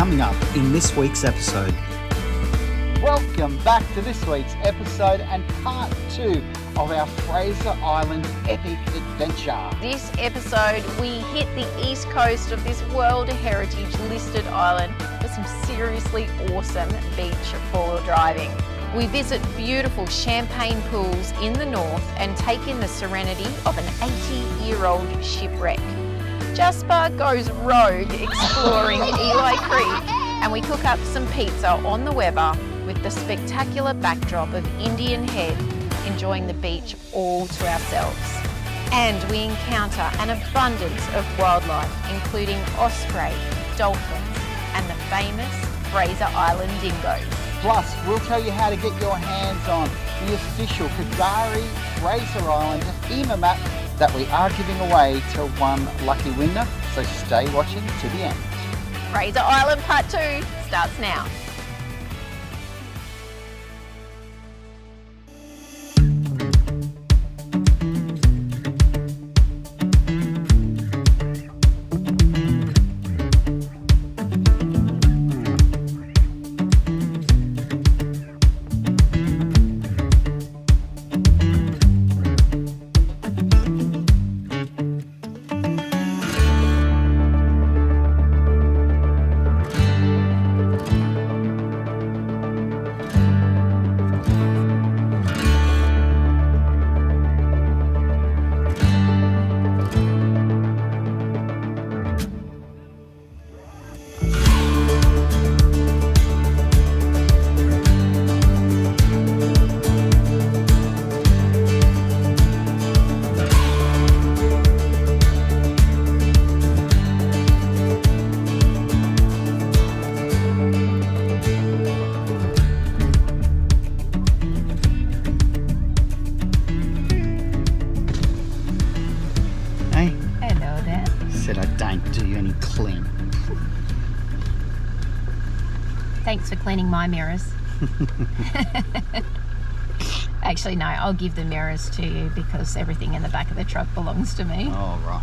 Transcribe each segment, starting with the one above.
coming up in this week's episode. Welcome back to this week's episode and part 2 of our Fraser Island epic adventure. This episode, we hit the east coast of this World Heritage listed island for some seriously awesome beach four-wheel driving. We visit beautiful champagne pools in the north and take in the serenity of an 80-year-old shipwreck. Jasper goes rogue exploring Eli Creek, and we cook up some pizza on the Weber with the spectacular backdrop of Indian Head, enjoying the beach all to ourselves. And we encounter an abundance of wildlife, including osprey, dolphins, and the famous Fraser Island dingoes. Plus, we'll tell you how to get your hands on the official K'gari Fraser Island EMA map that we are giving away to one lucky winner, so stay watching to the end. Fraser Island Part 2 starts now. Thanks for cleaning my mirrors. Actually, no, I'll give the mirrors to you because everything in the back of the truck belongs to me. All right.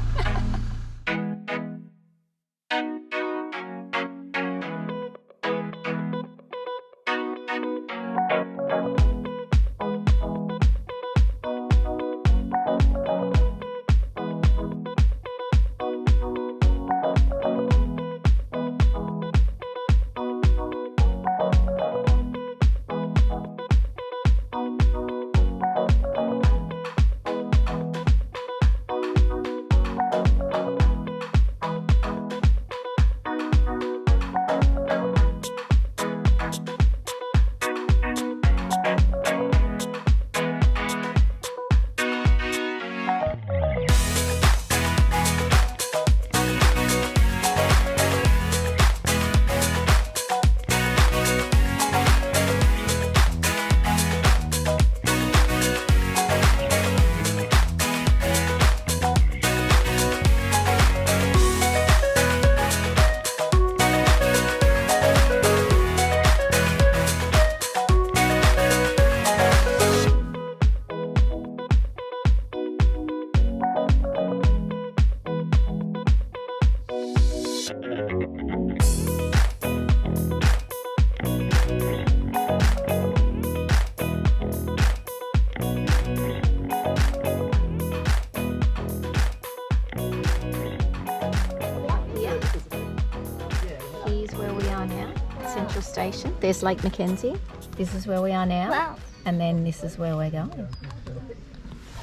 Station. There's Lake Mackenzie. This is where we are now. Wow. And then this is where we're going.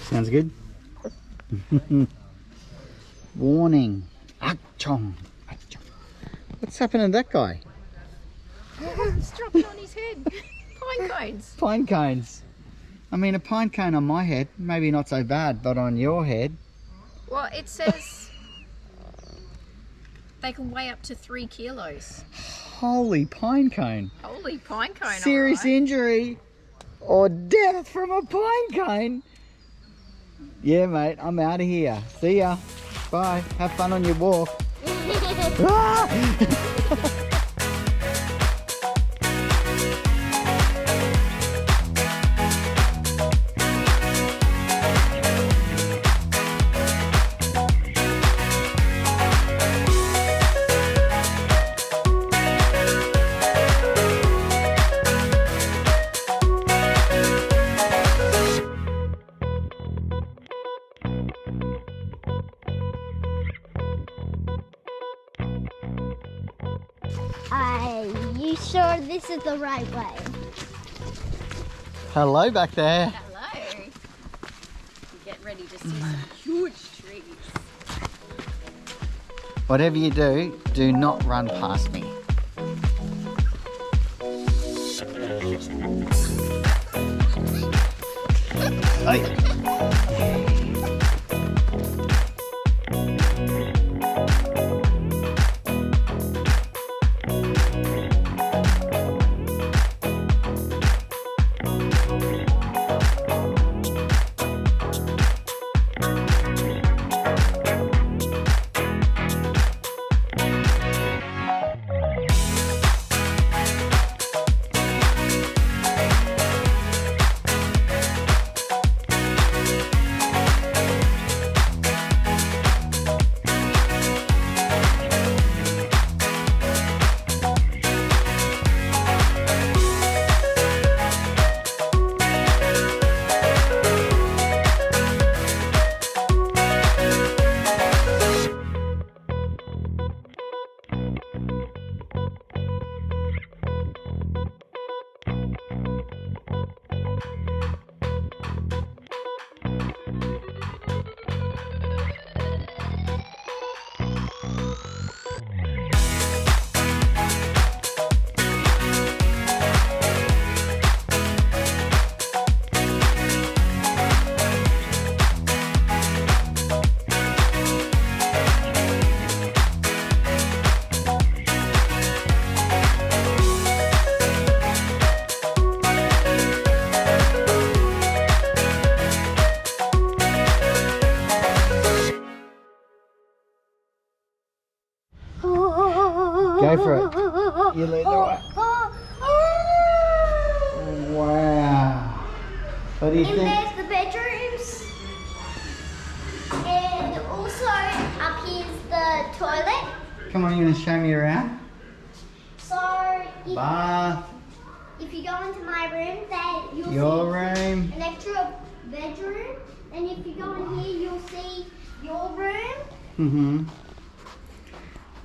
Sounds good. Warning. Achong. What's happened to that guy? It's dropping on his head. Pine cones. Pine cones. I mean, a pine cone on my head, maybe not so bad, but on your head. Well, it says they can weigh up to 3 kilos. Holy pine cone. Holy pine cone. Serious injury or death from a pine cone. Yeah, mate, I'm out of here. See ya. Bye. Have fun on your walk. sure this is the right way. Hello back there. Hello. Get ready to see some huge trees. Whatever you do not run past me. Hey. Go for it. You lead the way. Wow. What do you think? And there's the bedrooms. And also up here's the toilet. Come on, you're going to show me around? So Bath. if you go into my room, then you'll Your see room. an extra bedroom. And if you go in here, you'll see your room. Mm-hmm.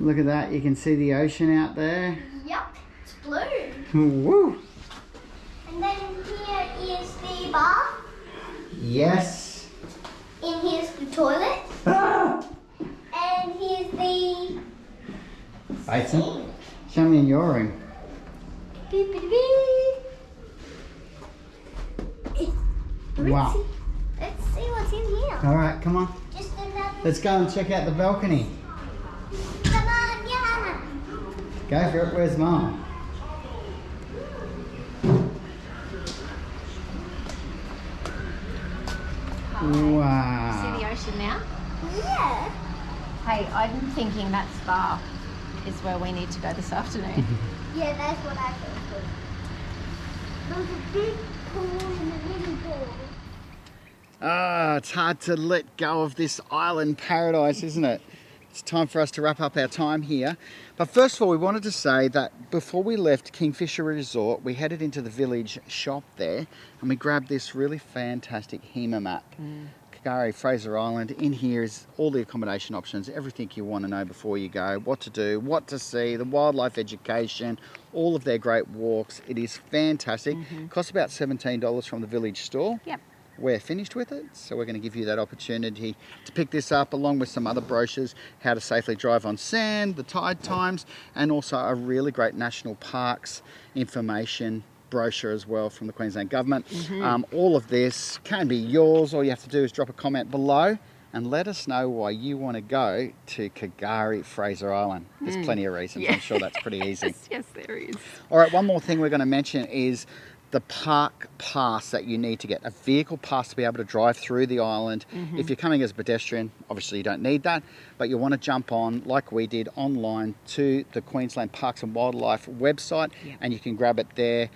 Look at that. You can see the ocean out there. Yup, it's blue. Woo. And then here is the bath. Yes. And here's the toilet. Ah! And here's the Basin. Show me in your room. Wow. Let's see what's in here. All right, come on. Just another. Let's go and check out the balcony. Come on, Yana. Go for it. Where's Mom? Wow. See the ocean now? Yeah. Hey, I'm thinking that spa is where we need to go this afternoon. Yeah, that's what I thought. There's a big pool and a mini pool. Ah, it's hard to let go of this island paradise, isn't it? It's time for us to wrap up our time here. But first of all, we wanted to say that before we left Kingfisher Resort, we headed into the village shop there and we grabbed this really fantastic HEMA map. Kagari, Fraser Island. In here is all the accommodation options, everything you want to know before you go, what to do, what to see, the wildlife education, all of their great walks. It is fantastic. Costs about $17 from the village store. Yep. We're finished with it, so we're going to give you that opportunity to pick this up along with some other brochures, how to safely drive on sand, the tide times, and also a really great national parks information brochure as well from the Queensland Government. All of this can be yours. All you have to do is drop a comment below and let us know why you want to go to Kagari, Fraser Island. There's plenty of reasons. I'm sure that's pretty easy. Yes, there is. All right, one more thing we're going to mention is the park pass that you need to get, a vehicle pass to be able to drive through the island. If you're coming as a pedestrian, obviously you don't need that, but you want to jump on, like we did, online to the Queensland Parks and Wildlife website, and you can grab it there.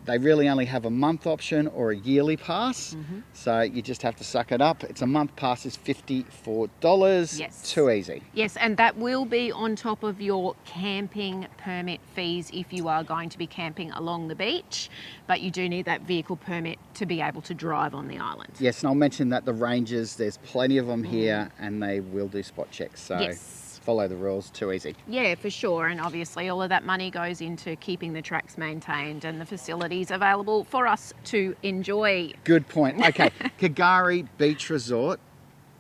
They really only have a month option or a yearly pass, so you just have to suck it up. It's a month pass is $54. Yes. Too easy. Yes, and that will be on top of your camping permit fees if you are going to be camping along the beach, but you do need that vehicle permit to be able to drive on the island. Yes, and I'll mention that the rangers, there's plenty of them here, and they will do spot checks. So Yes. follow the rules, too easy. Yeah, for sure. And obviously all of that money goes into keeping the tracks maintained and the facilities available for us to enjoy. Good point. Okay, Kagari Beach Resort.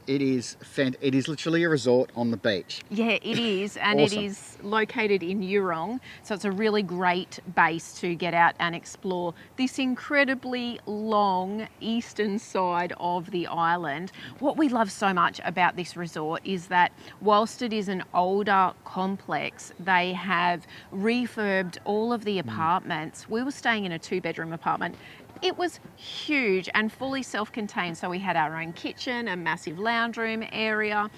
It is literally a resort on the beach. Yeah, it is, and Awesome. It is located in Eurong, so it's a really great base to get out and explore this incredibly long eastern side of the island. What we love so much about this resort is that whilst it is an older complex, they have refurbed all of the apartments. We were staying in a 2-bedroom apartment. It was huge and fully self-contained, so we had our own kitchen, a massive lounge room area.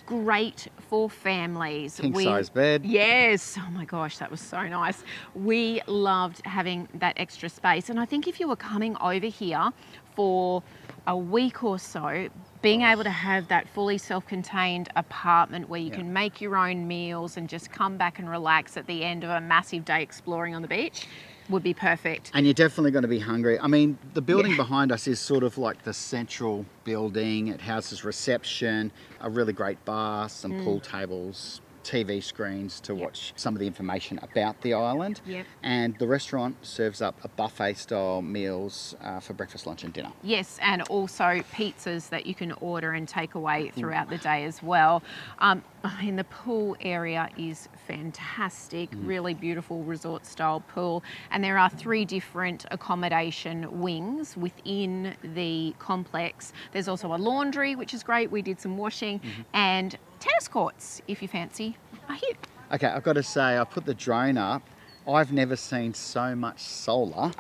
Great for families. King-size bed. Yes. Oh my gosh, that was so nice. We loved having that extra space. And I think if you were coming over here for a week or so, being able to have that fully self-contained apartment where you can make your own meals and just come back and relax at the end of a massive day exploring on the beach would be perfect. And you're definitely going to be hungry. I mean, the building behind us is sort of like the central building. It houses reception, a really great bar, some pool tables, TV screens to watch some of the information about the island. Yep. And the restaurant serves up a buffet-style meals for breakfast, lunch and dinner. Yes, and also pizzas that you can order and take away throughout the day as well. I mean, the pool area is fantastic, really beautiful resort style pool. And there are 3 different accommodation wings within the complex. There's also a laundry, which is great. We did some washing, and tennis courts, if you fancy a hit. Okay, I've got to say, I put the drone up. I've never seen so much solar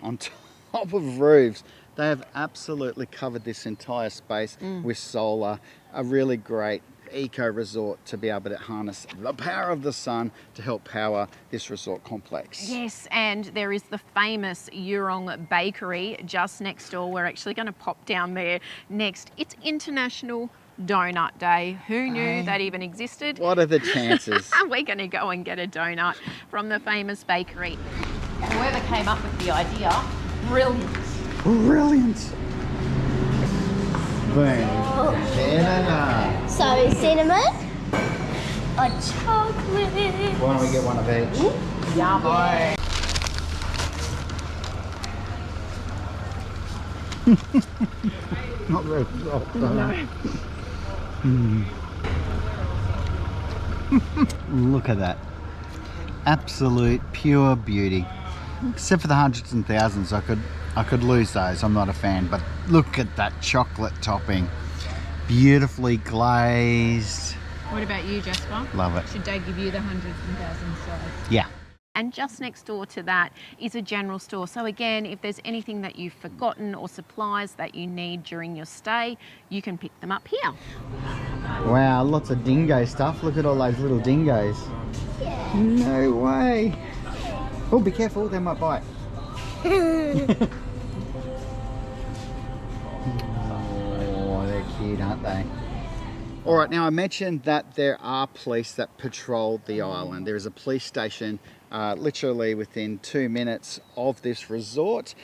on top of roofs. They have absolutely covered this entire space with solar. A really great eco resort to be able to harness the power of the sun to help power this resort complex. Yes, and there is the famous Eurong bakery just next door. We're actually going to pop down there next. It's International Donut Day. Who knew that even existed? What are the chances? We're going to go and get a donut from the famous bakery. Whoever came up with the idea, brilliant. Brilliant. Boom. Banana. So, cinnamon, a chocolate. Why don't we get one of each? Yummy. Not very soft, No. Look at that. Absolute pure beauty. Except for the hundreds and thousands, I could lose those. I'm not a fan, but look at that chocolate topping. Beautifully glazed. What about you, Jasper? Love it. Should Dad give you the hundreds and thousands size? Yeah. And just next door to that is a general store. So again, if there's anything that you've forgotten or supplies that you need during your stay, you can pick them up here. Wow, lots of dingo stuff. Look at all those little dingoes. Yeah. No way. Oh, be careful, they might bite. Oh, they're cute, aren't they? All right, now I mentioned that there are police that patrol the island. There is a police station literally within 2 minutes of this resort.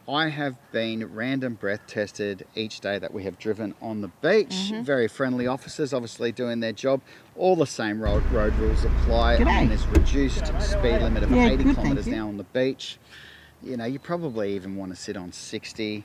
I have been random breath tested each day that we have driven on the beach. Very friendly officers, obviously doing their job. All the same road rules apply. On this reduced speed limit of 80 kilometres now on the beach. You know, you probably even want to sit on 60.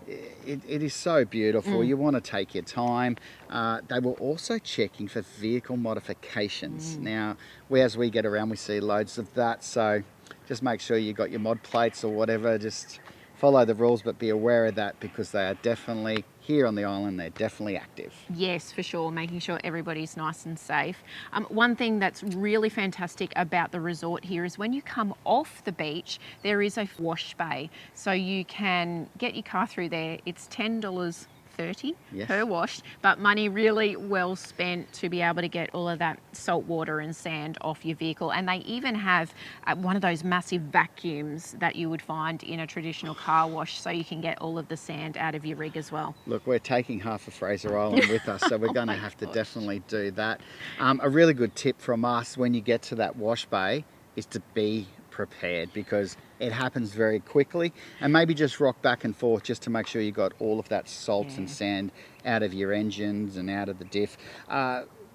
It is so beautiful. You want to take your time. They were also checking for vehicle modifications. Now, as we get around, we see loads of that. So just make sure you got your mod plates or whatever. Just follow the rules, but be aware of that because they are definitely here on the island. They're definitely active. Yes, for sure, making sure everybody's nice and safe. One thing that's really fantastic about the resort here is when you come off the beach, there is a wash bay. So you can get your car through there. It's $10.30 per wash, but money really well spent to be able to get all of that salt water and sand off your vehicle. And they even have one of those massive vacuums that you would find in a traditional car wash, so you can get all of the sand out of your rig as well. Look, we're taking half of Fraser Island with us, so we're going to have to definitely do that. A really good tip from us when you get to that wash bay is to be prepared because it happens very quickly, and maybe just rock back and forth just to make sure you got all of that salt and sand out of your engines and out of the diff.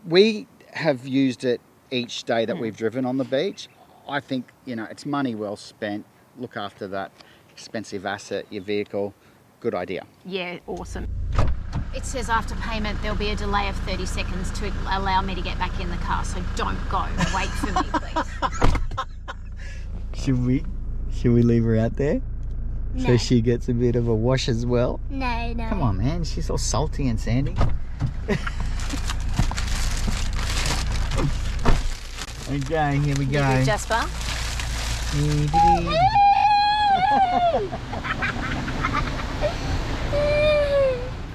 We have used it each day that we've driven on the beach. I think, you know, it's money well spent. Look after that expensive asset, your vehicle. Good idea. Yeah, awesome. It says after payment there'll be a delay of 30 seconds to allow me to get back in the car, so don't go. Wait for me, please. Should we leave her out there? No. So she gets a bit of a wash as well? No. Come on, man. She's all salty and sandy. Okay, here we go. You good, Jasper?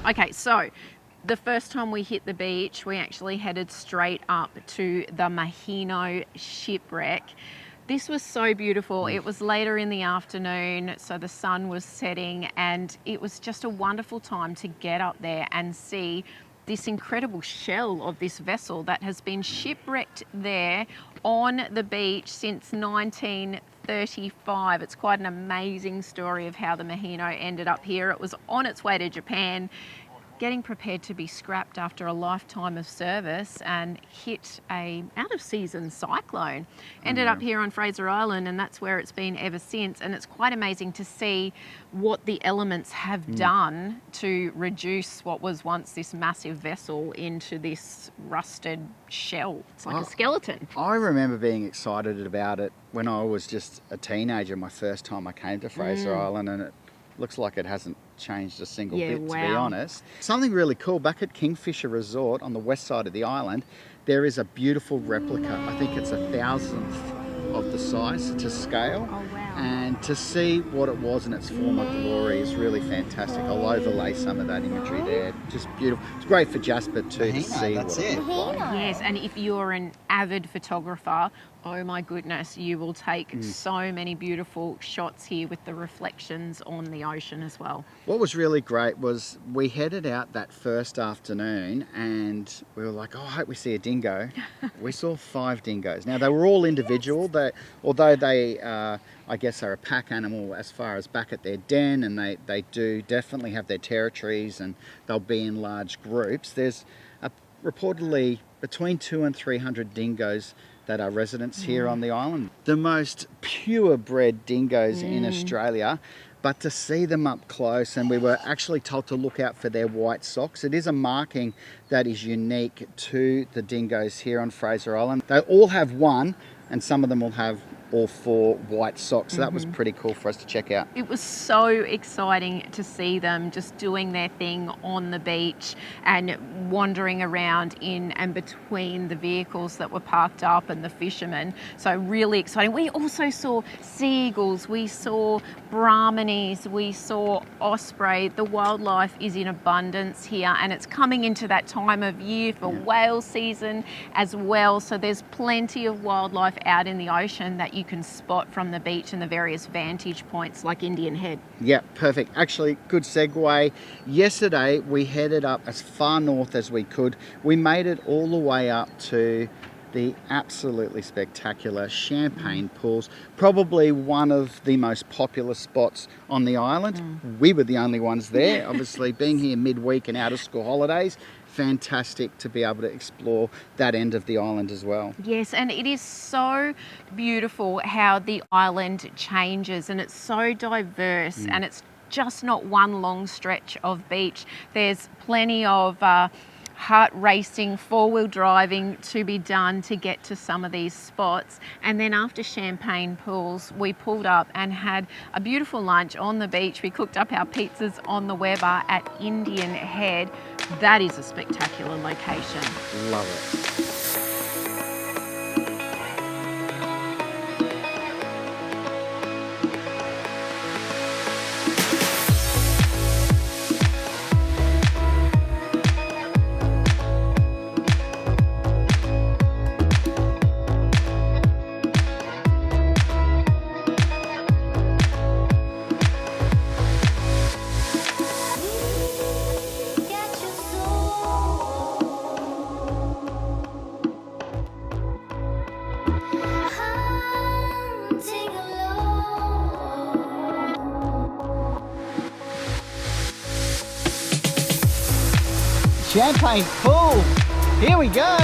Okay, so the first time we hit the beach, we actually headed straight up to the Maheno Shipwreck. This was so beautiful. It was later in the afternoon, so the sun was setting, and it was just a wonderful time to get up there and see this incredible shell of this vessel that has been shipwrecked there on the beach since 1935. It's quite an amazing story of how the Maheno ended up here. It was on its way to Japan, getting prepared to be scrapped after a lifetime of service, and hit a out-of-season cyclone. Ended up here on Fraser Island, and that's where it's been ever since. And it's quite amazing to see what the elements have done to reduce what was once this massive vessel into this rusted shell. It's like a skeleton. I remember being excited about it when I was just a teenager, my first time I came to Fraser Island, and it looks like it hasn't changed a single bit, to be honest. Something really cool, back at Kingfisher Resort on the west side of the island, there is a beautiful replica. I think it's 1,000th of the size to scale. Oh, wow. And to see what it was in its former glory is really fantastic. I'll overlay some of that imagery there. Just beautiful. It's great for Jasper too to see what it looks like. Yes, and if you're an avid photographer, oh my goodness, you will take so many beautiful shots here with the reflections on the ocean as well. What was really great was we headed out that first afternoon and we were like, oh, I hope we see a dingo. We saw 5 dingoes. Now, they were all individual, although they, I guess, are a pack animal as far as back at their den, and they do definitely have their territories and they'll be in large groups. There's reportedly between 200 and 300 dingoes that are residents here on the island. The most purebred dingoes in Australia, but to see them up close, and we were actually told to look out for their white socks. It is a marking that is unique to the dingoes here on Fraser Island. They all have one, and some of them will have all 4 white socks. So that was pretty cool for us to check out. It was so exciting to see them just doing their thing on the beach and wandering around in and between the vehicles that were parked up and the fishermen. So really exciting. We also saw seagulls, we saw brahmanes, we saw osprey. The wildlife is in abundance here, and it's coming into that time of year for whale season as well. So there's plenty of wildlife out in the ocean that you can spot from the beach and the various vantage points like Indian Head. Yeah, perfect. Actually, good segue. Yesterday, we headed up as far north as we could. We made it all the way up to the absolutely spectacular Champagne Pools, probably one of the most popular spots on the island. We were the only ones there, obviously being here midweek and out of school holidays. Fantastic to be able to explore that end of the island as well. Yes, and it is so beautiful how the island changes, and it's so diverse, and it's just not one long stretch of beach. There's plenty of heart racing, 4-wheel driving to be done to get to some of these spots. And then after Champagne Pools, we pulled up and had a beautiful lunch on the beach. We cooked up our pizzas on the Weber at Indian Head. That is a spectacular location. Love it. Champagne Pool. Here we go.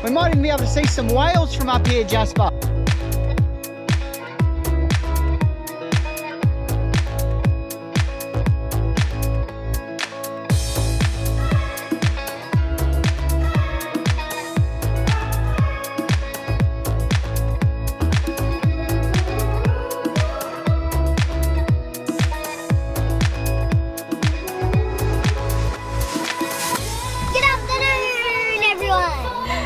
We might even be able to see some whales from up here, Jasper.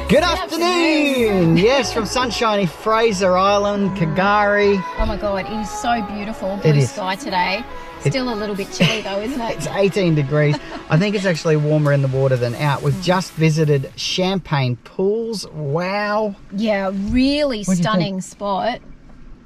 Good afternoon! Yes, from sunshiny Fraser Island, Kagari. Oh my God, it is so beautiful. Blue sky today. Still a little bit chilly though, isn't it? It's 18 degrees. I think it's actually warmer in the water than out. We've just visited Champagne Pools. Wow. Yeah, really stunning spot.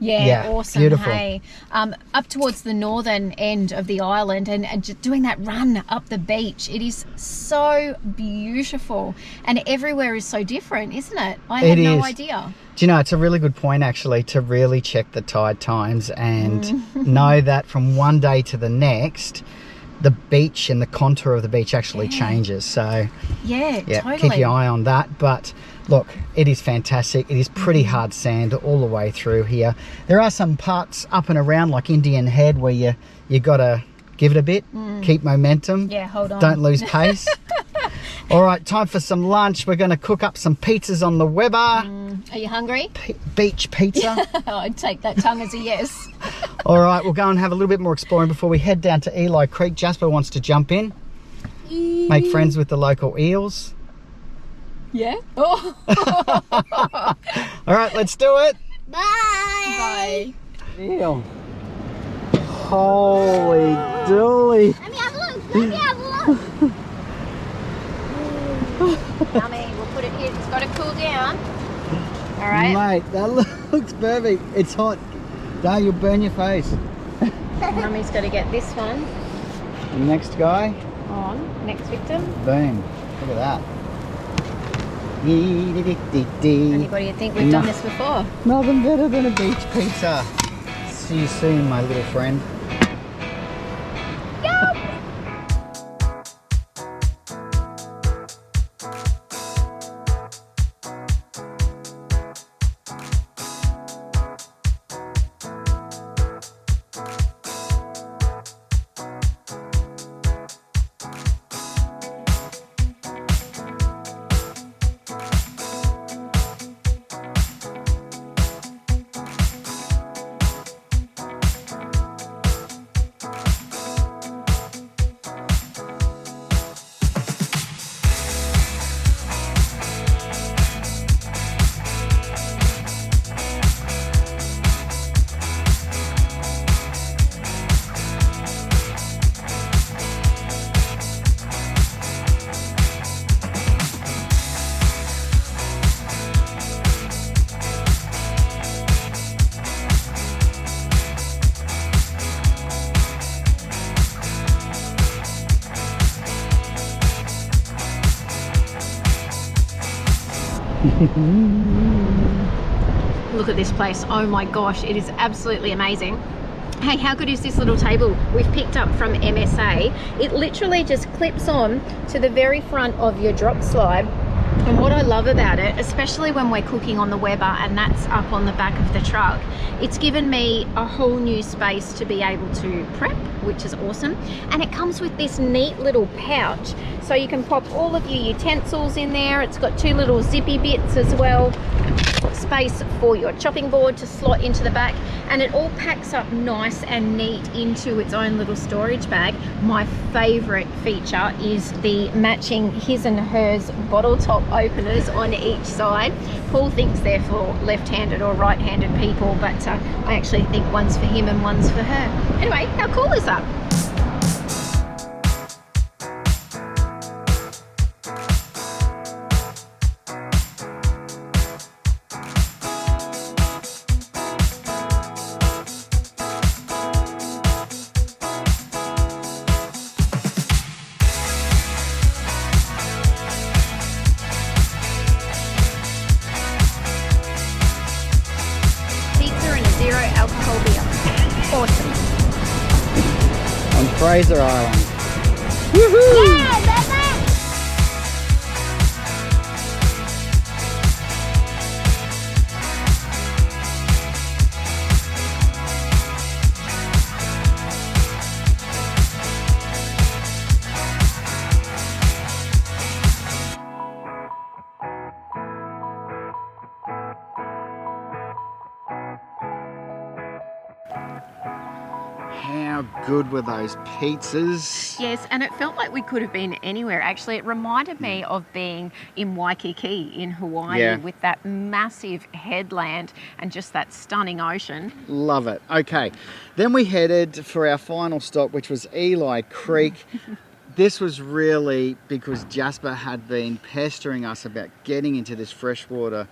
Yeah, awesome. Beautiful. Hey, up towards the northern end of the island and just doing that run up the beach. It is so beautiful and everywhere is so different, isn't it? I had no idea. Do you know, it's a really good point actually to really check the tide times and know that from one day to the next, the beach and the contour of the beach actually changes. So yeah, totally. Keep your eye on that. But look, it is fantastic. It is pretty hard sand all the way through here. There are some parts up and around like Indian Head where you got to give it a bit, keep momentum. Yeah, hold on. Don't lose pace. All right, time for some lunch. We're going to cook up some pizzas on the Weber. Are you hungry? Beach pizza. I'd take that tongue as a yes. All right, we'll go and have a little bit more exploring before we head down to Eli Creek. Jasper wants to jump in, make friends with the local eels. Yeah. Oh. All right, let's do it. Bye. Bye. Eel. Holy dooly. Let me have a look. Let me have a look. Yummy. We'll put it here. It's got to cool down. All right. Mate, that looks perfect. It's hot. Dale, you'll burn your face. Mummy's got to get this one The next guy. on. Next victim. Boom. Look at that. Anybody think we've done this before? Nothing better than a beach pizza. See you soon, my little friend. Look at this place. Oh my gosh, it is absolutely amazing. Hey, how good is this little table we've picked up from MSA? It literally just clips on to the very front of your drop slide. And what I love about it, especially when we're cooking on the Weber and that's up on the back of the truck, it's given me a whole new space to be able to prep, which is awesome. And it comes with this neat little pouch. So you can pop all of your utensils in there. It's got two little zippy bits as well. Space for your chopping board to slot into the back, and it all packs up nice and neat into its own little storage bag. My favorite feature is the matching his and hers bottle top openers on each side. Paul thinks they're for left-handed or right-handed people, but I actually think one's for him and one's for her. Anyway, how cool is that? Awesome. On Fraser Island. Woohoo! Yeah, Baba! good were those pizzas? Yes, and it felt like we could have been anywhere. Actually, it reminded me of being in Waikiki in Hawaii with that massive headland and just that stunning ocean. Love it. Okay, then we headed for our final stop, which was Eli Creek. This was really because Jasper had been pestering us about getting into this freshwater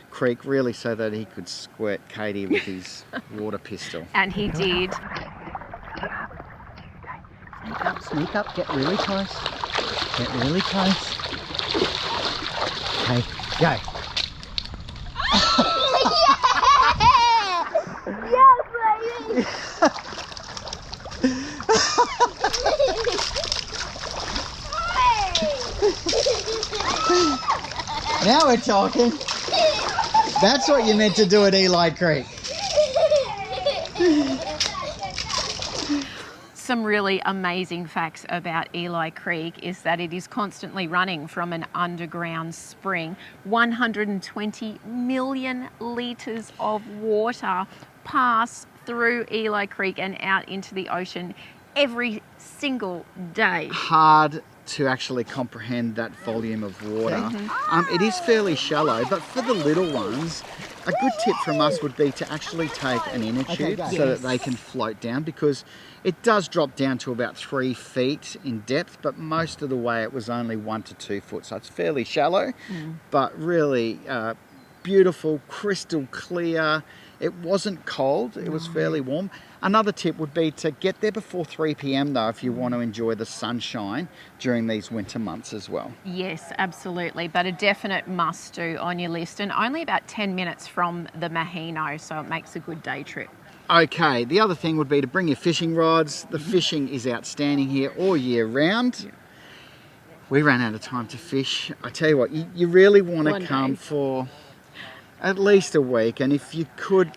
creek, really so that he could squirt Katie with his water pistol. And he did. Sneak up, get really close. Get really close. Okay, go. Yeah, baby. Now we're talking. That's what you meant to do at Eli Creek. Some really amazing facts about Eli Creek is that it is constantly running from an underground spring. 120 million litres of water pass through Eli Creek and out into the ocean every single day. Hard to actually comprehend that volume of water. It is fairly shallow, but for the little ones, a good tip from us would be to actually take an inner tube so that they can float down, because it does drop down to about 3 feet in depth, but most of the way it was only 1 to 2 foot, so it's fairly shallow, but really beautiful, crystal clear. It wasn't cold, it was fairly warm. Another tip would be to get there before 3 p.m. though, if you want to enjoy the sunshine during these winter months as well. Yes, absolutely, but a definite must do on your list, and only about 10 minutes from the Maheno, so it makes a good day trip. Okay, the other thing would be to bring your fishing rods. The fishing is outstanding here all year round. We ran out of time to fish. I tell you what, you really want to come for at least a week, and if you could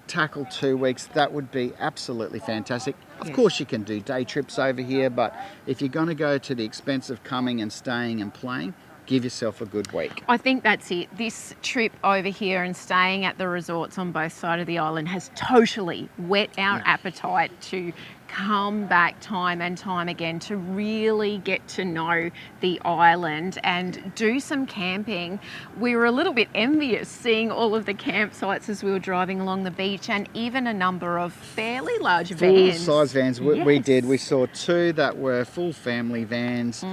tackle 2 weeks, that would be absolutely fantastic. Of course you can do day trips over here, but if you're going to go to the expense of coming and staying and playing, give yourself a good week. I think that's it. This trip over here and staying at the resorts on both sides of the island has totally whet our appetite to come back time and time again to really get to know the island and do some camping. We were a little bit envious seeing all of the campsites as we were driving along the beach, and even a number of fairly large vans. Full-size vans. We did. We saw 2 that were full family vans,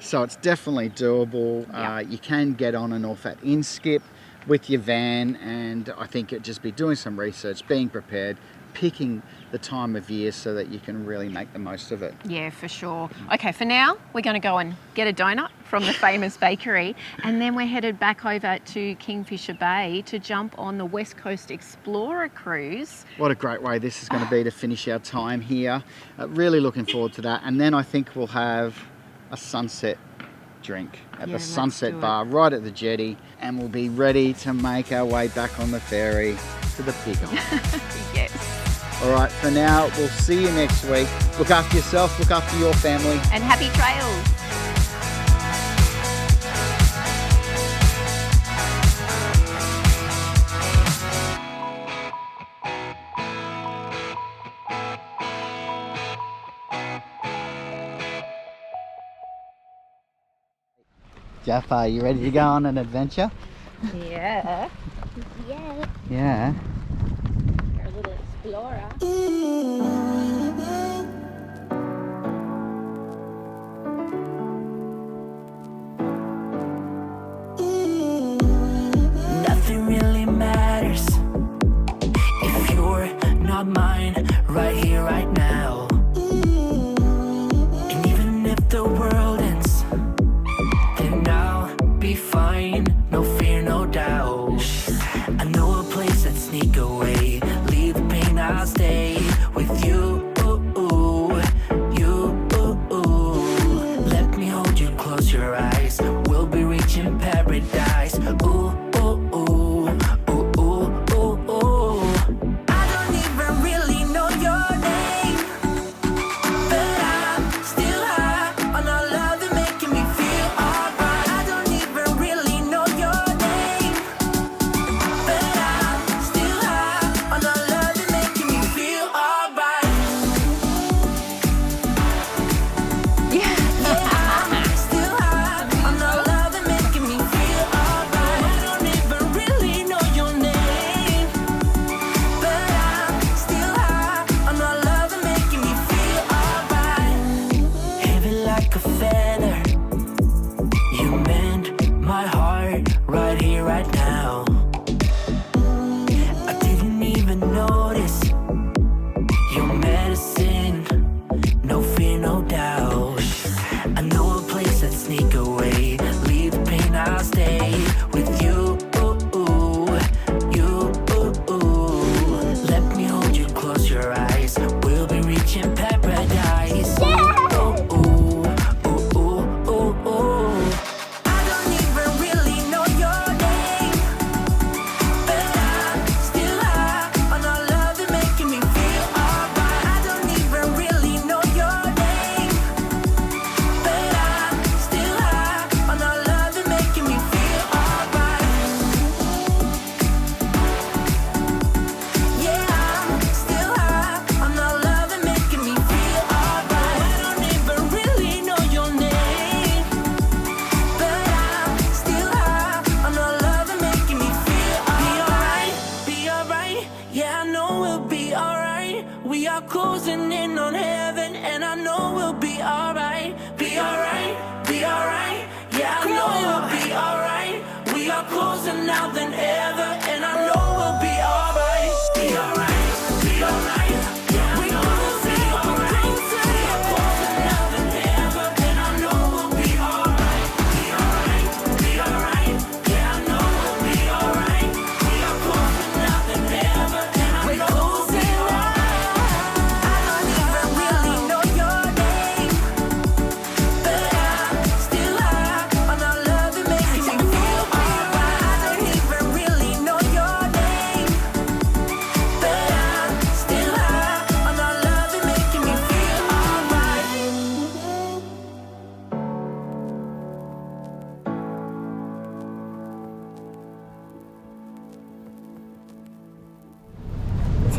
so it's definitely doable. You can get on and off at Inskip with your van, and I think it'd just be doing some research, being prepared, picking the time of year so that you can really make the most of it. Yeah, for sure. Okay, for now, we're going to go and get a donut from the famous bakery, and then we're headed back over to Kingfisher Bay to jump on the West Coast Explorer cruise. What a great way this is going to be to finish our time here. Really looking forward to that. And then I think we'll have a sunset drink at the Sunset Bar right at the jetty, and we'll be ready to make our way back on the ferry to the Pig Island. Yes. All right, for now, we'll see you next week. Look after yourself, look after your family. And happy trails. Jeff, are you ready to go on an adventure? Yeah. Yeah, Yeah. our little explorer. Nothing really matters if you're not mine right here, right now. And even if the world ends, then I'll be fine. No fear, no doubt. I know a place that sneak away. Leave the pain, I'll stay with you.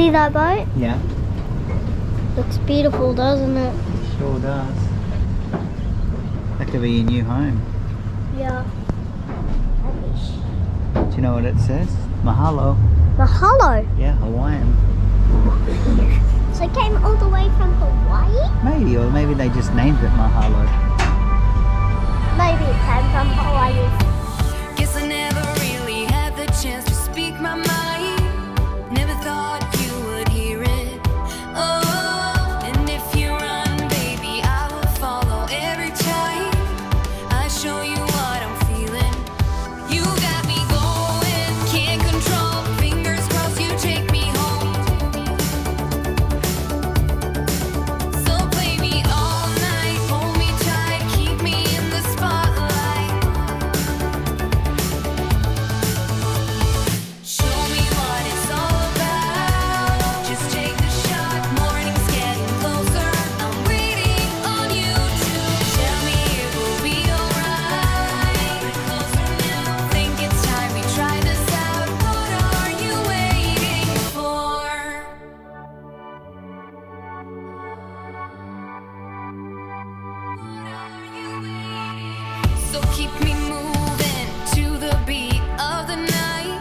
See that boat? Yeah, Looks beautiful, doesn't it? sure does. That could be your new home. Yeah. Do you know what it says? Mahalo. Mahalo. Yeah, Hawaiian. So it came all the way from Hawaii? Maybe, or maybe they just named it Mahalo. Maybe it came from Hawaii. Guess I never really had the chance to speak my mind. Never thought you would hear it. Oh, and if you run, baby, I will follow every time. I show you what I'm feeling. You got me going, can't control. Fingers crossed you take me home. So play me all night, hold me tight, keep me in the spotlight. Show me what it's all about. Just take the shot, morning's getting closer. I'm waiting on you to tell me it will be alright. Get closer now, think it's time we try this out. What are you waiting for? So keep me moving to the beat of the night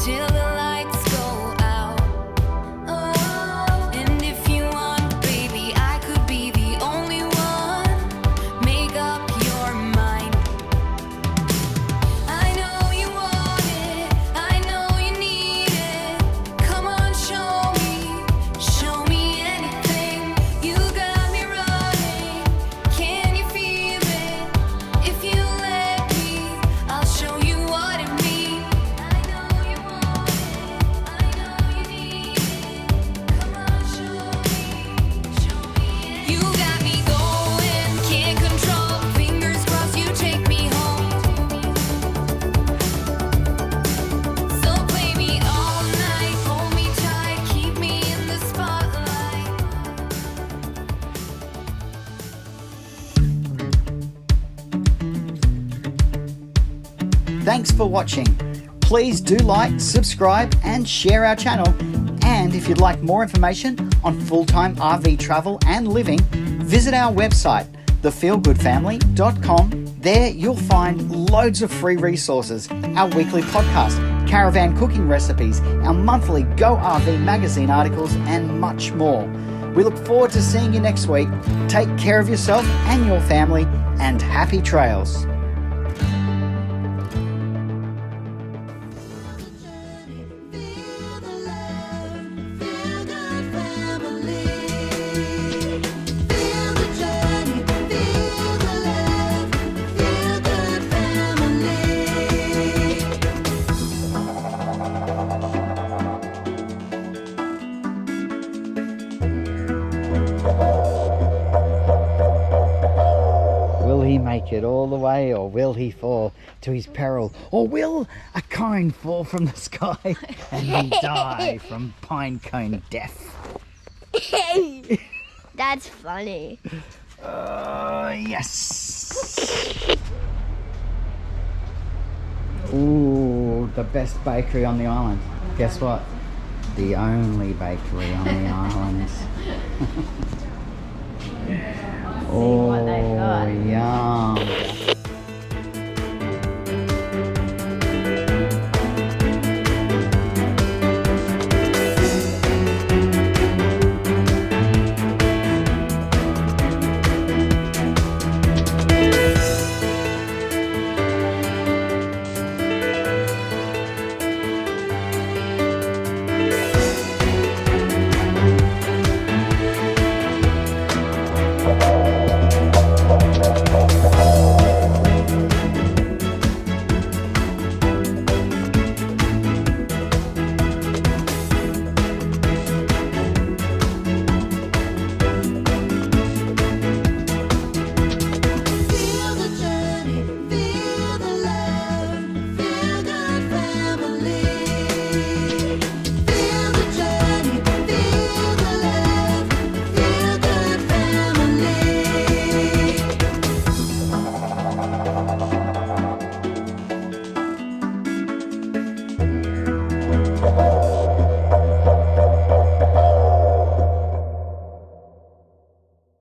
till the lights go out. Oh, and if you want, baby, I could be the only one. Make up your mind. I know you want it, I know you need it. Come on, show me anything. You got me running, can you feel it? If you let me, I'll show you what it means. I know you want it, I know you need it. Come on, show me anything. You got me going, can't control. Fingers crossed you take me home. So play me all night, hold me tight, keep me in the spotlight. Thanks for watching. Please do like, subscribe and share our channel. And if you'd like more information on full-time RV travel and living, visit our website, thefeelgoodfamily.com. There you'll find loads of free resources, our weekly podcast, caravan cooking recipes, our monthly Go RV magazine articles and much more. We look forward to seeing you next week. Take care of yourself and your family and happy trails. Will he make it all the way, or will he fall to his peril? Or will a cone fall from the sky and he die from pine cone death? That's funny. Yes! Ooh, the best bakery on the island. Guess what? The only bakery on the island. Oh.